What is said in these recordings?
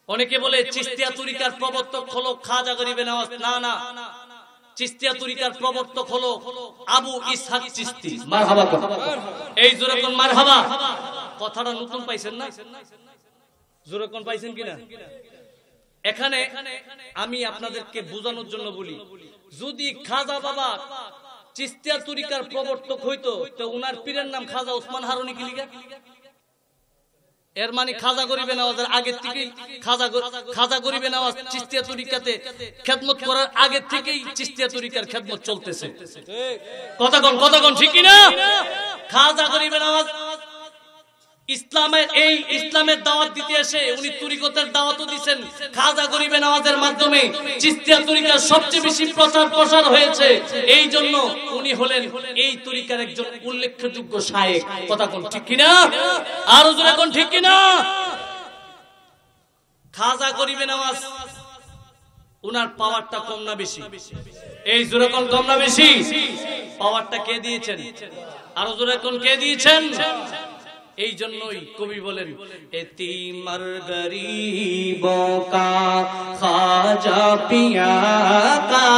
অনেকে বলে চিশতিয়া তরিকার প্রবর্তক হলো খাজা গরিবে নওয়াজ। না না, চিশতিয়া তরিকার প্রবর্তক হলো আবু ইসহাক চিশতি। মারহাবা। এই জোরে কোন মারহাবা। কথাটা নতুন পাইছেন না? জোরে কোন পাইছেন কিনা? এখানে আমি আপনাদেরকে বোঝানোর জন্য বলি, যদি খাজা বাবা চিশতিয়া তরিকার প্রবর্তক হইতো তো উনার পীরের নাম খাজা ওসমান হারুনি কি লিখা? এর মানে খাজা গরিবে নওয়াজের আগে থেকেই খাজা গরিবে নওয়াজ চিশতিয়া তরিকাতে খেদমত করার আগে থেকেই চিশতিয়া তরিকার খেদমত চলতেছে। কতক্ষণ ঠিক কিনা? খাজা গরিবে নওয়াজ ইসলামের দাওয়াত দিতে এসে উনি তরিকতের দাওয়াতও দিয়েছেন। খাজা গরিবে নওয়াজের মাধ্যমে চিশতিয়া তরিকার সবচেয়ে বেশি প্রসার হয়েছে। এই জন্য উনি হলেন এই তরিকার একজন উল্লেখযোগ্য শায়েখ। কথা কোন ঠিক কিনা? আরো জোরে কোন ঠিক কিনা? খাজা গরিবে নওয়াজ উনার পাওয়ারটা কম না বেশি? এই জোরে কোন কম না বেশি? পাওয়ারটা কে দিয়েছেন? আরো জোরে কোন কে দিয়েছেন? এই জন্যই কবি বলেন, এতিম আর গরিবों का खाजा पिया का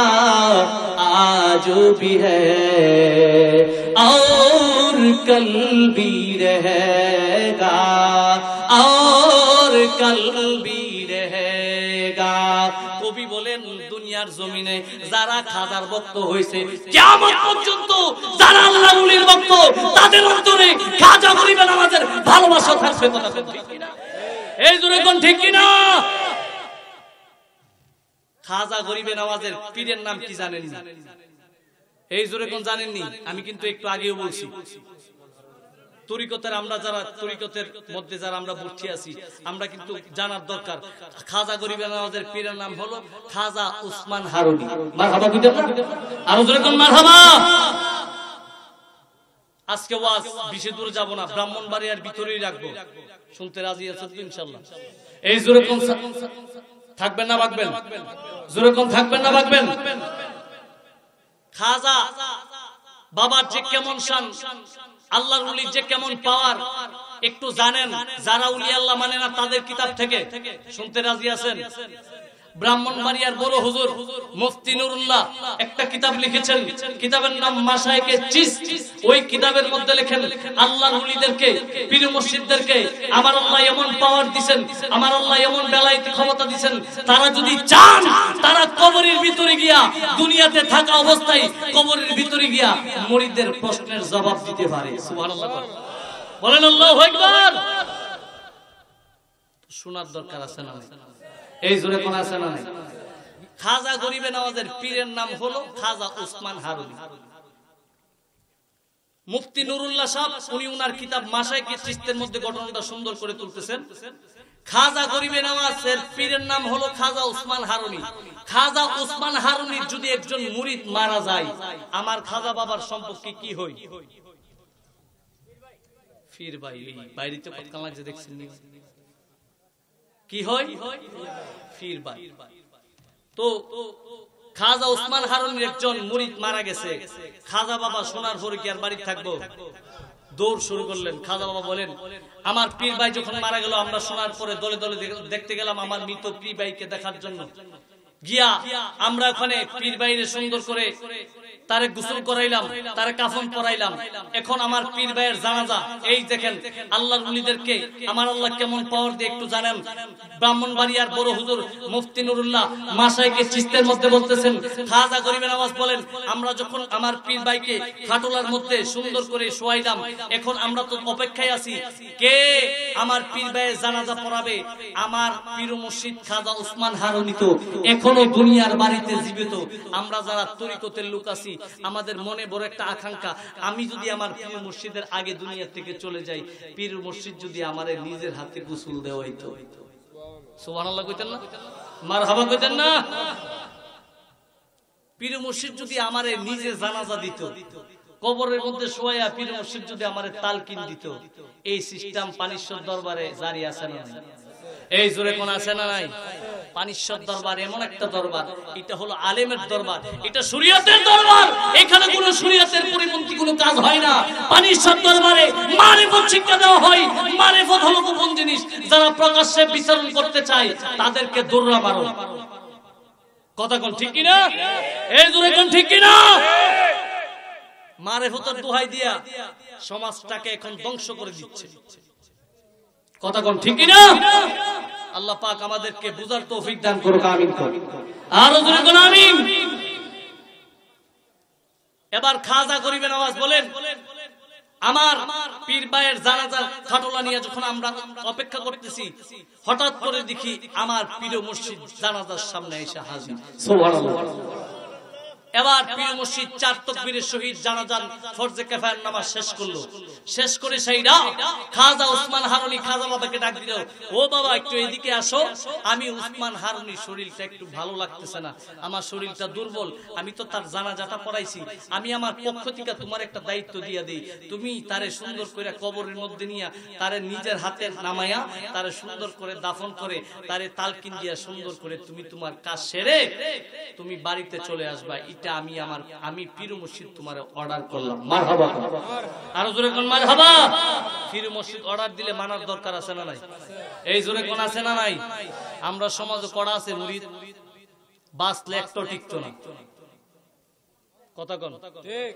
आज भी है और कल भी रहेगा और कल भी रहेगा। কবি বলেন, দুনিয়ার জমিনে যারা খাজার ভক্ত হয়েছে কিয়ামত পর্যন্ত যারা আল্লাহর ওলির ভক্ত তাদের অন্তরে খাজা গরিবে নওয়াজের ভালোবাসা থাকবে। কথা ঠিক কিনা? এই জোরে কোন ঠিক কিনা? খাজা গরিবে নওয়াজের পীরের নাম কি জানেন না? এই জোরে কোন জানেননি? আমি কিন্তু একটু আগেও বলছি, তরিকতের আমরা যারা তরিকতের মধ্যে যারা আমরা ভর্তি আছি আমরা কিন্তু জানার দরকার, খাজা গরিবে নওয়াজের পীরের নাম হলো খাজা ওসমান হারুনি। মারহাবা দিতে না? আরো জোরে কোন মারহাবা। আজকে ওয়াজ বেশি দূর যাব না, ব্রাহ্মণবাড়িয়ার ভিতরেই রাখবো। শুনতে রাজি আছেন তো ইনশাআল্লাহ? এই জোরে কোন থাকবেন না ভাগবেন? জোরে কোন থাকবেন না ভাগবেন? খাজা বাবার যে কেমন শান, আল্লাহর ওলির যে কেমন পাওয়ার একটু জানেন যারা ওলি আল্লাহ মানে না তাদের কিতাব থেকে। শুনতে রাজি আছেন? ব্রাহ্মণবাড়িয়ার বড় হুজুর মুফতি নুরুল্লাহ একটা কিতাব লিখেছেন, কিতাবের নাম মাশায়েখে চিশত। ওই কিতাবের মধ্যে লেখেন আল্লাহর ওলিদেরকে, পীর মুর্শিদদেরকে আমার আল্লাহ এমন পাওয়ার দিবেন, আমার আল্লাহ এমন বেলায়েতি ক্ষমতা দিবেন, তারা যদি চান তারা কবরের ভিতরে গিয়া দুনিয়াতে থাকা অবস্থায় কবরের ভিতরে গিয়া মুরিদদের প্রশ্নের জবাব দিতে পারে। সুবহানাল্লাহ বলেন, আল্লাহু আকবার। শোনার দরকার আছে না? এই জোরে কোন আছে না? খাজা গরিবে নওয়াজের পীরের নাম হলো খাজা ওসমান হারুনি। মুফতি নুরুল্লাহ সাহেব উনি উনার কিতাব মাশায়েখে চিশতের মধ্যে ঘটনাটা সুন্দর করে তুলতেছেন। খাজা গরিবে নওয়াজের পীরের নাম হলো খাজা ওসমান হারুনি। খাজা ওসমান হারুনির যদি একজন মুরিদ মারা যায়, আমার খাজা বাবার সম্পর্কে কি হয়? ফির ভাই বাইরেতে কথা লাগছে দেখছেন কি হয়? ফির ভাই। তো খাজা ওসমান হারুনির একজন মুরিদ মারা গেছে, খাজা বাবা শোনার পরে কি আর বাড়ি থাকবো? দৌড় শুরু করলেন। খাজা বাবা বলেন, আমার পীর ভাই যখন মারা গেল আমরা শোনার পরে দলে দলে দেখতে গেলাম আমার মৃত পীর ভাইকে দেখার জন্য। গিয়া আমরা ওখানে পীর ভাইরে সুন্দর করে তারে গোসল করাইলাম, তারে কাফন পরাইলাম। এখন আমার পীর ভাইয়ের জানাজা। এই দেখেন আল্লাহর ওলিদেরকে আমার আল্লাহ কেমন পাওয়ার দিয়ে একটু জানেন। ব্রাহ্মণবাড়িয়ার বড় হুজুর মুফতি নুরুল্লাহ মাশায়েখে চিশতের মধ্যে বলতেছেন, খাজা গরিবে নওয়াজ বলেন, আমরা যখন আমার পীর ভাইকে খাটুলার মধ্যে সুন্দর করে শোয়াইলাম, এখন আমরা তো অপেক্ষায় আছি কে আমার পীর ভাইয়ের জানাজা পড়াবে। আমার পীর মুর্শিদ খাজা ওসমান হারুনি তো এখনো দুনিয়ার বাড়িতে জীবিত। আমরা যারা তরিকতের লোক আছি আমাদের মনে বড় একটা আকাঙ্ক্ষা, আমি যদি আমার পীর মুর্শিদের আগে দুনিয়া থেকে চলে যাই, পীর মুর্শিদ যদি আমারে নিজের হাতে গোসল দেওয়াইতো। সুবহানাল্লাহ কইতেন না? মারহাবা কইতেন না? পীর মুর্শিদ যদি আমারে নিজে জানাজা দিত, কবরের মধ্যে শোয়া পীর মুর্শিদ যদি আমারে তালকিন দিত, এই সিস্টেম পানিশ্বর দরবারে জারি আছে না? এই জোরে কোন আছে না? নাই? পানিশ্বর দরবার এমন একটা দরবার, এটা হলো আলেমের দরবার, এটা শরীয়তের দরবার। এখানে কোনো শরীয়তের পরিপন্থী কোনো কাজ হয় না। পানিশ্বর দরবারে মারিফত শিক্ষা দেওয়া হয়। মারিফত হলো গোপন জিনিস। যারা প্রকাশ্যে বিচরণ করতে চায় তাদেরকে দৌড়া মারো। কথা কোন ঠিক কিনা? এই জোরে কোন ঠিক কিনা? মারিফতের দোহাই দিয়া সমাজটাকে এখন ধ্বংস করে দিচ্ছে। কথা কোন ঠিক কিনা? আল্লাহ পাক আমাদেরকে বুঝার তৌফিক দান করুক, আমিন। আরো জোরে কোন আমিন। এবার খাজা গরিবের আওয়াজ বলেন, আমার পীর ভাইয়ের জানাজার খাটলা নিয়ে যখন আমরা অপেক্ষা করতেছি, হঠাৎ করে দেখি আমার পীর মুর্শিদ জানাজার সামনে এসে হাজির। সুবহানাল্লাহ। এবার পীর মুর্শিদ 4 তাকবীরের শহীদ জানাজার ফরজে কিফায়ার নামাজ শেষ করলো। শেষ করে সেইরা খাজা ওসমান হারুনি খাজা বাবাকে ডাক দিল, ও বাবা একটু এদিকে আসো, আমি ওসমান হারুনির শরীরটা একটু ভালো লাগতেছে না, আমার শরীরটা দুর্বল, আমি তো তার জানাজাটা পড়াইছি, আমি আমার পক্ষ থেকে তোমার একটা দায়িত্ব দিয়ে দেই, তুমি তারে সুন্দর করে কবরের মধ্যে নিয়ে তারে নিজের হাতে নামায়া তারে সুন্দর করে দাফন করে তারে তালকিন দিয়া সুন্দর করে তুমি তোমার কাজ সেরে তুমি বাড়িতে চলে আসবা। এটা আমি পীর মুর্শিদ তোমারে অর্ডার করলাম। মারহাবা। আরো জোরে কোন মারহাবা। পীর মুর্শিদ অর্ডার দিলে মানার দরকার আছে না নাই? এই জোরে কোন আছে না নাই? আমরা সমাজে কড়া আছে, মুরিদ বাসলে একটু টিকতো না। কথা কোন ঠিক?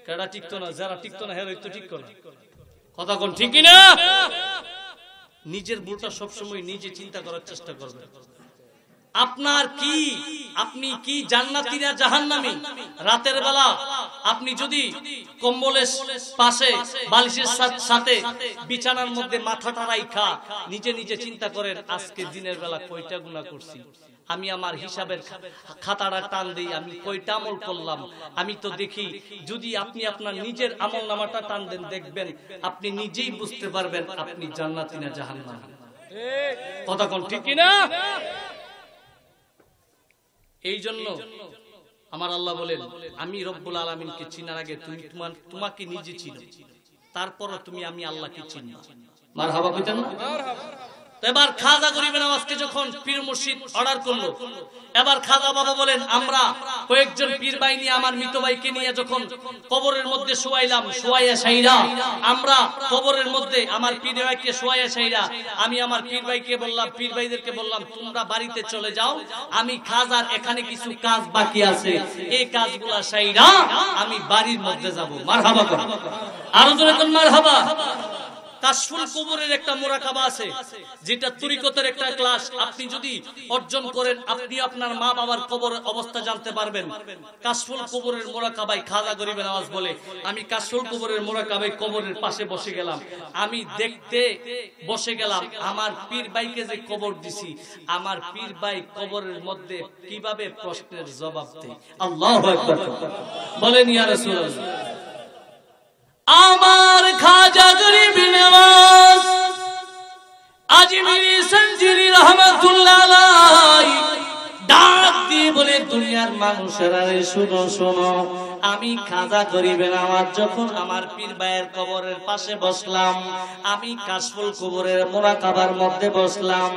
কেডা টিকতো না? যারা টিকতো না হেরা তো টিকতো না। কথা কোন ঠিক কিনা? নিজের ভুলটা সবসময় নিজে চিন্তা করার চেষ্টা করবেন। আপনার কি, আপনি কি জান্নাতি না জাহান্নামী? রাতের বেলা আপনি যদি কম্বলের পাশে বালিশের সাথে বিছানার মধ্যে মাথাটা রাইখা নিজে নিজে চিন্তা করেন, আজকে দিনের বেলা কয়টা গুনাহ করছি, আমি আমার হিসাবের খাতাটা টান দিই, আমি কয়টা আমল করলাম, আমি তো দেখি। যদি আপনি আপনার নিজের আমল নামাটা টান দেন, দেখবেন আপনি নিজেই বুঝতে পারবেন আপনি জান্নাতি না জাহান্নামী। কথা কোন ঠিক কিনা? এই জন্য আমার আল্লাহ বলেন, আমি রব্বুল আলামিনকে চিনার আগে তুমি তোমাকে নিজে চিনো, তারপরও তুমি আমি আল্লাহকে চিনি। মারহাবা কইতেন না? এবার খাজা গরিবের আওয়াজকে যখন পীর মুর্শিদ অর্ডার করলো, এবার খাজা বাবা বলেন, আমরা কয়েকজন পীর ভাই নিয়ে আমার মৃত ভাইকে নিয়ে যখন কবরের মধ্যে শোয়াইলাম, শোয়াইয়া সাইরা আমরা কবরের মধ্যে আমার পীর ভাইকে শোয়াইয়া সাইরা আমি আমার পীর ভাইকে বললাম, পীর ভাইদেরকে বললাম তোমরা বাড়িতে চলে যাও, আমি খাজার এখানে কিছু কাজ বাকি আছে, এই কাজগুলা সাইরা আমি বাড়ির মধ্যে যাব। মারহাবা। আরো জোরে কোন মারহাবা। কাশফুল কবরের একটা মুরাকাবা আছে, যেটা তরিকতের একটা ক্লাস। আপনি যদি অর্জন করেন, আপনি আপনার মা বাবার কবরের অবস্থা জানতে পারবেন। কাশফুল কবরের মুরাকাবায় খাজা গরিবের আওয়াজ বলে, আমি কাশফুল কবরের মুরাকাবায় কবরের পাশে বসে গেলাম, আমি দেখতে বসে গেলাম আমার পীর ভাইকে যে কবর দিছি, আমার পীর ভাই কবরের মধ্যে কিভাবে প্রশ্নের জবাব দেয়। আল্লাহু আকবার বলেন ইয়া রাসূলুল্লাহ। আমার খাজা গরিব নওয়াজ আজমিরি সঞ্জিরি রহমাতুল্লাহ আলাইহি ডাক দিয়ে বলে, দুনিয়ার মানুষেরা শুনো শোনো, আমি খাজা গরিবের আওয়াজ যখন আমার পীর ভাইয়ের কবরের পাশে বসলাম, আমি কাশফুল কবরের মুরাকাবার মধ্যে বসলাম,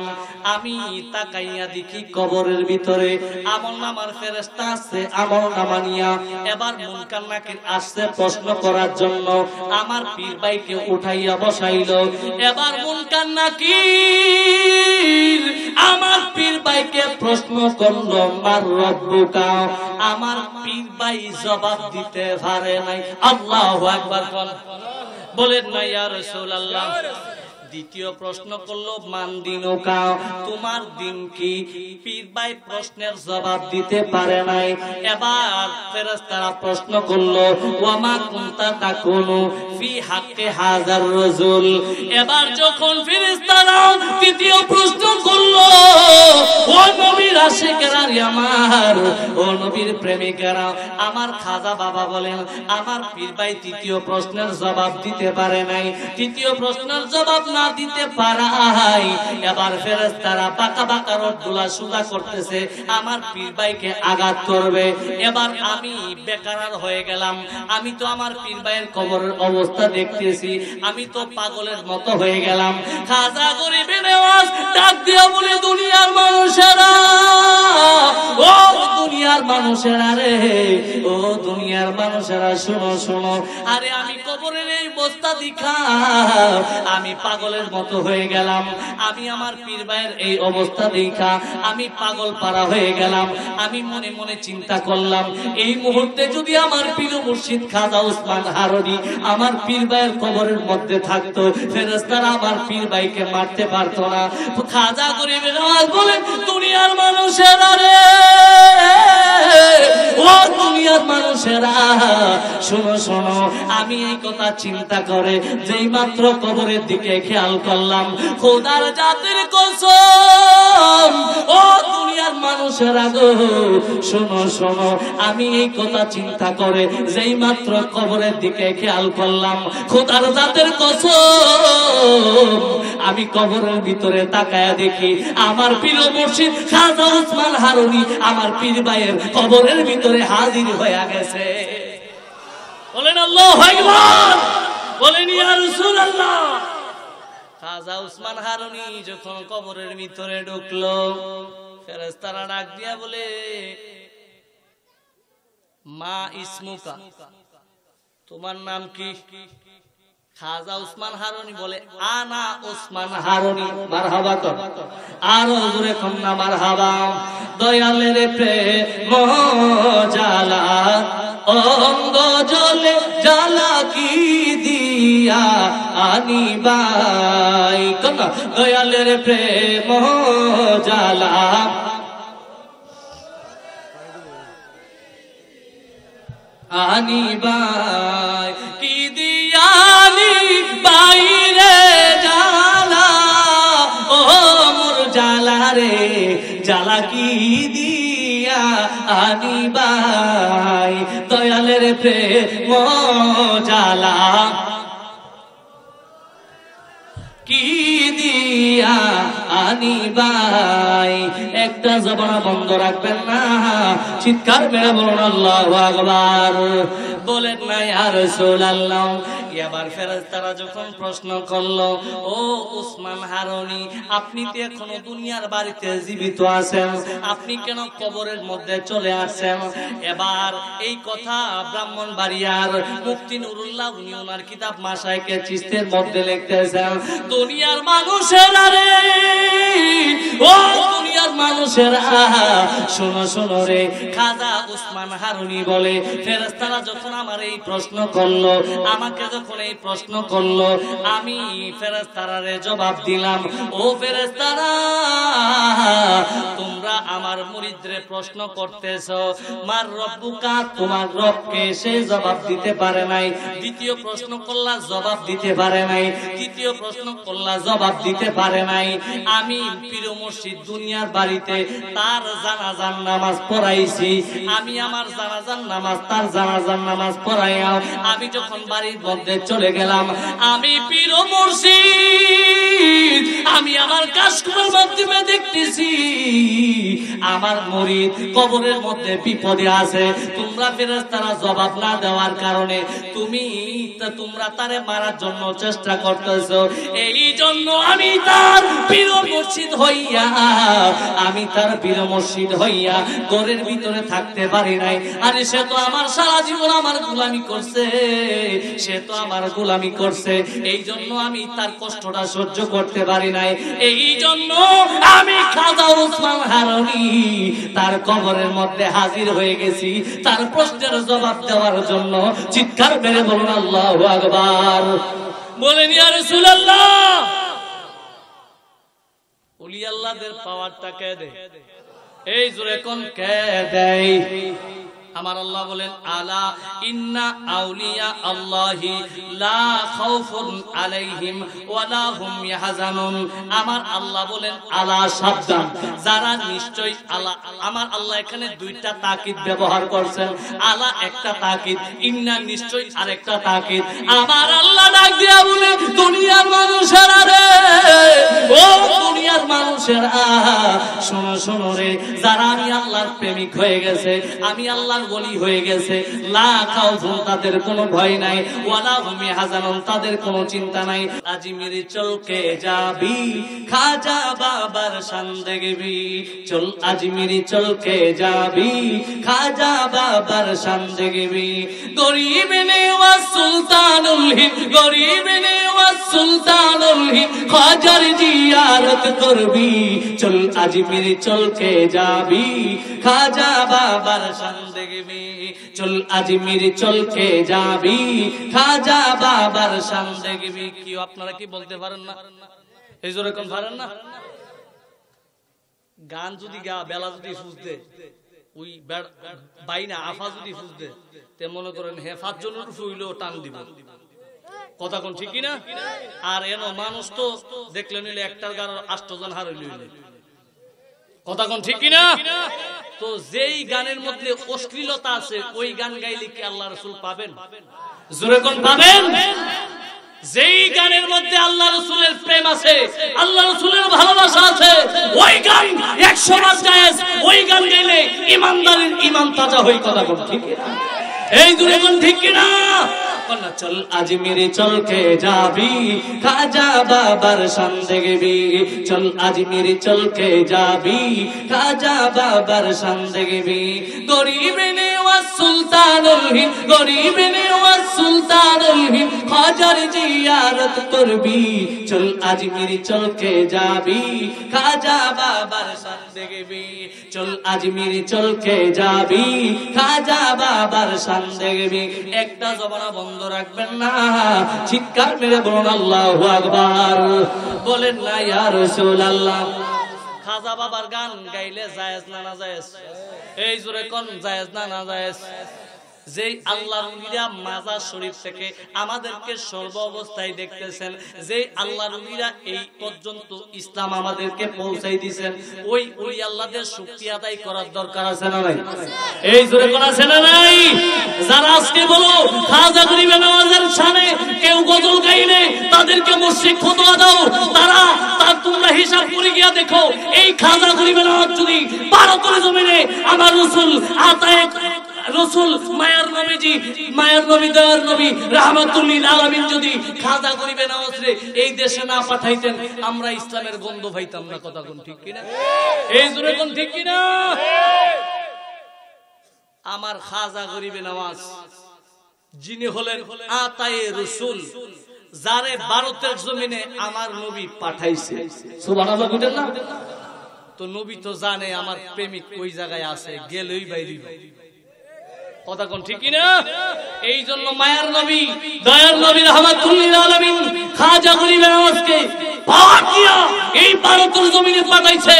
আমি তাকাইয়া দেখি কবরের ভিতরে আমলনামার ফেরেশতা আছে, আমলনামা নিয়া এবার মুনকার নাকির আসছে প্রশ্ন করার জন্য আমার পীর ভাইকে উঠাইয়া বসাইলো। এবার মুনকার নাকির আমার পীর ভাইকে প্রশ্ন করলো, মার রব্বুকা। আমার পীর ভাই জবাব দিতে পারে নাই। আল্লাহু আকবার বলেন না ইয়া রাসূলুল্লাহ। দ্বিতীয় প্রশ্ন করলো, মান দিনুকা, তোমার দিন কি? পীর ভাই প্রশ্নের জবাব দিতে পারে নাই। এবার ফেরেশতারা প্রশ্ন করলো, ওয়া মা কুনতা তাকুনু ফি হাক্কি হাযার রাজুল। এবার যখন ফেরেশতারা তৃতীয় প্রশ্ন করলো, ও নবীর আশিকেরা আমার, ও নবীর প্রেমিকেরা, আমার খাজা বাবা বলেন, আমার পীর ভাই তৃতীয় প্রশ্নের জবাব দিতে পারে নাই। তৃতীয় প্রশ্নের জবাব না দিতে পারাই এবার ফেরেশতারা পাকা পাকা রডগুলা সুজা করতেছে, আমার পীর ভাইকে আঘাত করবে। এবার আমি বেকারার হয়ে গেলাম, আমি তো আমার পীর ভাইয়ের কবরের অবস্থা দেখতেছি, আমি তো পাগলের মতো হয়ে গেলাম। খাজা গরিবের আওয়াজ ডাক দিয়া বলে, দুনিয়ার মানুষেরা মানুষেরা রে, ও দুনিয়ার মানুষেরা শোনো শোনো, আরে আমি কবরের এই বস্তা দেখা আমি পাগলের মতো হয়ে গেলাম। আমি আমার পীর ভাইয়ের এই অবস্থা দেখা আমি পাগল পারা হয়ে গেলাম। আমি মনে মনে চিন্তা করলাম, এই মুহূর্তে যদি আমার পীর মুর্শিদ খাজা ওসমান হারুনি আমার পীর ভাইয়ের কবরের মধ্যে থাকতো, ফেরেশতারা আমার পীর ভাইকে মারতে পারতো না। খাজা গরিব নওয়াজ বলেন, দুনিয়ার মানুষেরা রে, ও দুনিয়ার মানুষেরা শোনো শোনো, আমি এই কথা চিন্তা করে যেই মাত্র কবরের দিকে খেয়াল করলাম, খোদার জাতের কসম, ও দুনিয়ার মানুষেরা গো শোনো শোনো, আমি এই কথা চিন্তা করে যেই মাত্র কবরের দিকে খেয়াল করলাম, খোদার জাতের কসম, আমি কবরের ভিতরে তাকায়া দেখি আমার পীর মুর্শিদ খাজা ওসমান হারুনি আমার পীর ভাইয়ের কবরের ভিতরে হাজির হয়ে গেছে। বলেন আল্লাহু আকবার, বলেন ইয়া রাসূলুল্লাহ। খাজা ওসমান হারুনি যখন কবরের ভিতরে ঢুকলো, ফেরেশতারা ডাক দিয়া বলে, মা ইসমুকা, তোমার নাম কি? খাজা ওসমান হারুনি বলে, আনা ওসমান হারুনি। মারহাবা কর, আরো জোরে কন্যা মারহাবা। দয়ালের প্রেম জ্বালা অঙ্গ জ্বলে জ্বালা কি দিয়া আনিবাই, কন্যা দয়ালের প্রেম জ্বালা আনিবাই কি দিয়ানি বাইরে জ্বালা, ও মোর জ্বালা রে জ্বালা কি দিয়া আনিবাই, দয়ালের প্রেম জ্বালা কি দিয়া আনিবাই। একটা জবান বন্ধ রাখবেন না, চিৎকার মেরে বলুন আল্লাহু আকবার, বলেন না ইয়া রাসূলুল্লাহ। এবার ফেরেশতারা যখন প্রশ্ন করলো, ও ওসমান হারুনি, আপনি তো এখনো দুনিয়ার বাড়িতে জীবিত আছেন, আপনি কেন কবরের মধ্যে চলে আসছেন? এবার এই কথা ব্রাহ্মণবাড়িয়ার মুফতি নুরুল্লাহ উনি ওনার কিতাব মাশায়েখে চিশতের মধ্যে লিখতেছেন, দুনিয়ার মানুষেরা রে, ও দুনিয়ার মানুষেরা শোনো শোনো রে। খাজা ওসমান হারুনি বলে, ফেরেশতারা যখন আমার এই প্রশ্ন করলো, আমাকে যখন এই প্রশ্ন করলো, আমি ফেরেশতারারে জবাব দিলাম, ও ফেরেশতারা, তোমরা আমার মুরিদরে প্রশ্ন করতেছো, মার রব্বুকা, তোমার রবকে, সে জবাব দিতে পারে নাই। দ্বিতীয় প্রশ্ন করলা, জবাব দিতে পারে নাই। তৃতীয় প্রশ্ন করলা, জবাব দিতে পারে নাই। আমি পীর মুর্শিদ দুনিয়ার বাড়িতে তার জানাজার নামাজ পড়াইছি, আমি আমার জানাজার নামাজ তার জানাজার নামাজ পড়াইয়া আমি যখন বাড়ির মধ্যে চলে গেলাম, আমি পীর মুর্শিদ আমি আমার কাশকুলের মাধ্যমে দেখতেছি আমার মুরিদ কবরের মধ্যে বিপদে আছে। তোমরা ফেরেশতারা জবাব না দেওয়ার কারণে তোমরা তারে মারার জন্য চেষ্টা করতেছো, এই জন্য আমি তার পীর মুর্শিদ হইয়া, আমি তার পীর মুর্শিদ হইয়া ঘরের ভিতরে থাকতে পারি নাই। আরে সে তো আমার সারা জীবন আমার গোলামি করছে, সে তো আমার গোলামি করছে, এই জন্য আমি তার কষ্টটা সহ্য করতে পারি নাই। এই জন্য আমি খাজা ওসমান হারুনি তার কবরের মধ্যে হাজির হয়ে গেছি তার প্রশ্নের জবাব দেওয়ার জন্য। চিৎকার মেরে বলুন আল্লাহু আকবার, বলেন ইয়া রাসূলুল্লাহ। ওলি আল্লাহদের পাওয়ারটা কে দেয়? এই জোরে কোন কে দেয়? আমার আল্লাহ বলেন, আলা ইন্না আউলিয়া আল্লাহি লা খাউফুন আলাইহিম ওয়ালা হুম ইয়াহজানুন। আমার আল্লাহ বলেন, আলা সাবধান, যারা নিশ্চয়ই আলা, আমার আল্লাহ এখানে দুইটা তাকিদ ব্যবহার করছেন, আলা একটা তাকিদ, ইন্না নিশ্চয়ই আরেকটা তাকিদ। আমার আল্লাহ ডাক দিয়া বলে, দুনিয়ার মানুষেরা রে, ও দুনিয়ার মানুষেরা শোনো শোনো রে, যারা আমি আল্লাহর প্রেমিক হয়ে গেছে, আমি আল্লাহর আল্লাহর ওলি হয়ে গেছে, লা খাউফুন তাদের কোনো ভয় নাই, ওয়ালা হুম ইয়াহজানুন তাদের কোনো চিন্তা নাই। আজমির চলকে যাবি খাজা বাবার শান দেখবি, চল আজমির চলকে যাবি খাজা বাবার শান দেখবি। গরিব নেওয়াজ সুলতানুল হিন্দ, গরিব নেওয়াজ সুলতানুল হিন্দ খাজার জিয়ারত করবি, চল আজমির চলকে যাবি খাজা বাবার শান দেখবি, চল আজমির চলকে যাবি খাজা বাবার শান দেখবি। কি আপনারা কি বলতে পারেন না? এই জোরে কোন পারেন না? গান যদি গা বেলা যদি সুজতে ওই বাইনা আফা যদি সুজতে তে মনে করেন হে 5 জনের ফুইলো টান দিব। কথা কোন ঠিক না? আর এনো মানুষ তো দেখলে নিলে একটার গান 8 জন হারাই লইলে। কথা কোন ঠিক না? তো যেই গানের মধ্যে অশ্লীলতা আছে ওই গান গাইলে কি আল্লাহ রাসূল পাবেন? জোরে কোন পাবেন? যেই গানের মধ্যে আল্লাহ রাসূলের প্রেম আছে, আল্লাহ রাসূলের ভালোবাসা আছে, ওই গান 100 বার জায়েজ। ওই গান গাইলে ইমানদারের ঈমান তাজা হয়। কথা কোন ঠিক না? এই জোরে কোন ঠিক না? চল আজমির চলকে যাবি খাজা বাবার শান দেখবি, চল আজমির চলকে যাবি খাজা বাবার শান দেখবি। গরিব নেওয়াজ সুলতানুল হিন্দ, গরিব নেওয়াজ সুলতানুল হিন্দ খাজার জিয়ারত করবি, চল আজমির চলকে যাবি খাজা বাবার শান দেখবি, চল আজমির চলকে যাবি খাজা বাবার শান দেখবি। একটা জবানা বন্ধ রাখবেন না, চিৎকার মেরে বলুন আল্লাহু আকবার। বলেন না ইয়া রাসূলুল্লাহ। খাজা বাবার গান গাইলে জায়েজ না না জায়েজ? এই জোরে কোন জায়েজ না না জায়েজ? যেই আল্লাহর ওলিরা মাজার শরীফ থেকে আমাদেরকে সর্ব অবস্থায় দেখতেছেন, যেই আল্লাহর ওলিরা এই পর্যন্ত ইসলাম আমাদেরকে পৌঁছাই দিয়েছেন, ওই ওলি আল্লাহদের শুকরিয়া আদায় করার দরকার আছে না নাই? এই জোরে কোন আছে না নাই? যারা আজকে বলো খাজা গরিবে নওয়াজের শানে কেউ গজল গাইলে তাদেরকে মুশরিক ফতোয়া দাও, তারা তার তোমরা হিসাব করে গিয়া দেখো, এই খাজা গরিবে নওয়াজ যদি ভারতের জমিনে আমার রাসূল আতায়ে রাসূল মায়ার নবীজি, মায়ার নবী দয়ার নবী রাহমাতুল লিল আলামিন যদি খাজা গরিবে নওয়াজ রে এই দেশে না পাঠাইতেন, আমরা ইসলামের গন্ধ পাইতাম না। কথা কোন ঠিক কি না? এই জোরে কোন ঠিক কি না? আমার খাজা গরিবে নওয়াজ যিনি হলেন আতায়ে রাসূল, যারে ভারতের জমিনে আমার নবী পাঠাইছে। সুবহানাল্লাহ বুঝেন না? তো নবী তো জানে আমার প্রেমিক ওই জায়গায় আছে, গেলেই বাইরে। কথা কোন ঠিক না? এই জন্য মায়ার নবী দয়ার নবী রাহমাতুল লিল আলামিন খাজা গরিবে নওয়াজকে পাক দিয়া এই ভারতের জমিনে পাঠাইছে।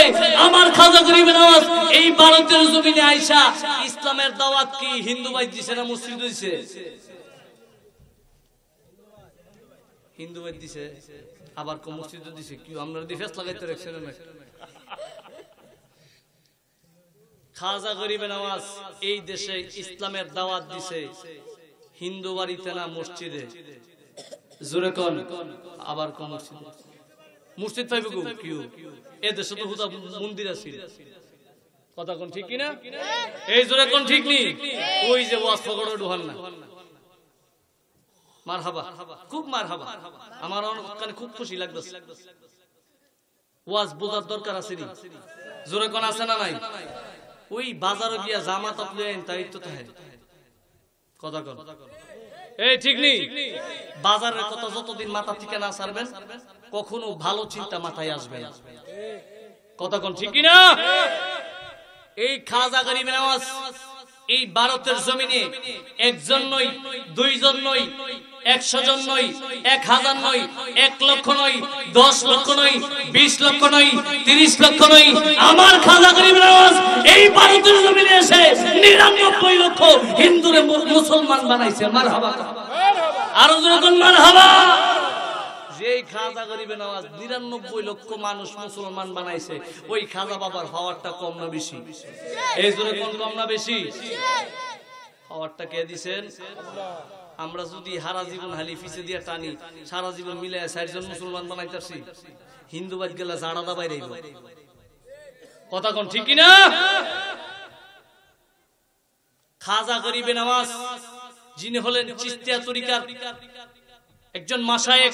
আমার খাজা গরিবে নওয়াজ এই ভারতের জমিনে আইসা ইসলামের দাওয়াত কি হিন্দু ভাই দিছে না মুসলিম দিছে? হিন্দু ভাই দিছে, আবার কোন মসজিদ দিছে? কি আমরা ডিফেন্স লাগাইতে রাখছেন না? খাজা গরিবে নওয়াজ এই দেশে ইসলামের দাওয়াত দিছে হিন্দু বাড়িতে না মসজিদে? জোরে কোন? আবার কোন মসজিদ? মসজিদ পাইবে গো কিউ? এ দেশে তো হুদা মন্দির আছে। কথা কোন ঠিক কি না? এই জোরে কোন ঠিক নি? ওই যে ওয়াজ পকড়ো ঢুহান না। মারহাবা, খুব মারহাবা। আমার কানে খুব খুশি লাগতেছে। ওয়াজ বোঝার দরকার আছে নি? জোরে কোন আছে না নাই? ওই বাজারে গিয়া জামাত আপনি তাই তো থাকে। কথা কোন? এই ঠিক নি? বাজারের কথা যতদিন মাথা থেকে না ছাড়বেন কখনো ভালো চিন্তা মাথায় আসবে না। কথা কোন ঠিক কি না? এই খাজা গরিবে নওয়াজ এই ভারতের জমিনে একজন নয়, দুইজন নয়, 100 জন নয়, 1000 নয়, 1 লক্ষ নয়, 10 লক্ষ নয়, 20 লক্ষ নয়, 30 লক্ষ নয়, আমার খাজা গরিবে নওয়াজ এই ভারতের জমিনে এসে 99 লক্ষ হিন্দুরে মুসলমান বানাইছে। মারহাবা, আরো যখন মারহাবা। যেই খাজা গরিবে নওয়াজ 99 লক্ষ মানুষ মুসলমান বানাইছে, ওই খাজা বাবার পাওয়ারটা কম না বেশি? এই জন্য কোন কম না বেশি? পাওয়ারটা কে দিবেন? আমরা যদি সারা জীবন হালি পিছে দিয়া টানি, সারা জীবন মিলে 4 জন মুসলমান বানাইতাছি, হিন্দু বাদ গেলা জাড়া দা বাইরে। কথা কোন ঠিক কি না? খাজা গরিবে নওয়াজ যিনি হলেন চিশতিয়া তরিকার একজন মাশায়েখ।